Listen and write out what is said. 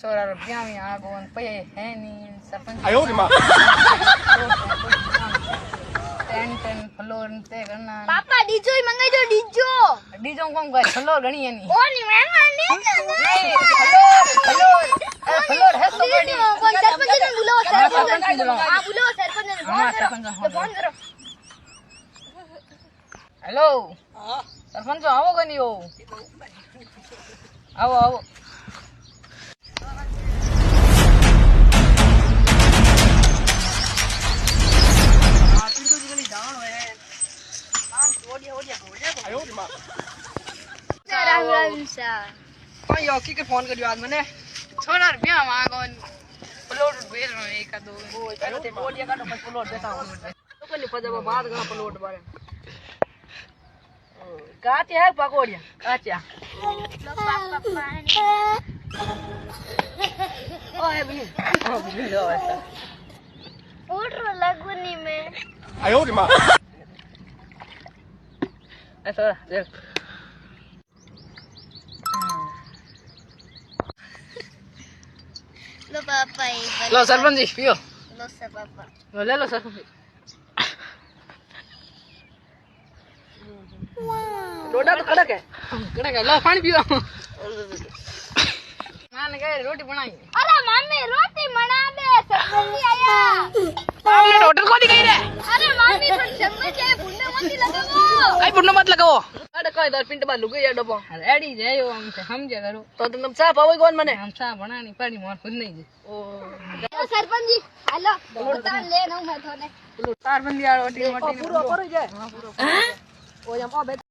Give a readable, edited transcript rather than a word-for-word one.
ચોરા રૂપિયા में आ गो पे है नहीं सरपंच आयो रे मां टेन फ्लोर ते करना पापा डीजो ही मंगाई दो डीजो डीजो कौन कर फ्लोर गणी है नहीं ओ नहीं महंगा नहीं नहीं फ्लोर है तो बड़ी कौन सरपंच ने बुलाओ सरपंच ने बुलाओ। हां बुलाओ सरपंच ने हाँ, सरपंच ने फोन करो हेलो सरपंच आओ गनी हो आओ आओ आयो रे मां कोई योकी के फोन करियो आज मने छोरा रुपया मांगो प्लॉट भेज रहा एक दो वो ते बोलिया काटो पर प्लॉट देता हूं तो कोनी पजा बात का प्लॉट बारे काचे है पकोड़िया काचा लो पापा पानी ओए भी लो ऐसा उठो लगुनी में आयो रे मां ऐसा देख लो पापा लो सरपंच जी पियो लो सर पापा ले लो सरपंच जी लोटा तो कड़क है लो पानी पियो मान गए रोटी बनाई अरे मम्मी रोटी बना दे सरपंच जी आया आपने होटल को नहीं गई रे अरे मम्मी थोड़ी सरपंच है बुंडे मत लगाओ आई बुन्नो मत लगाओ अरे कोई दर पिंट बालू गई डबो रेडी जायो हम से समझे करो तो तुम चा पाओ कौन मने हम चा बनानी पड़ी मोर खुद नहीं जी ओ सरपंच जी हेलो उतार ले ना मैं थोने तार बंदी आ रोटी मोटी पूरा पर जाए हां पूरा ओ हम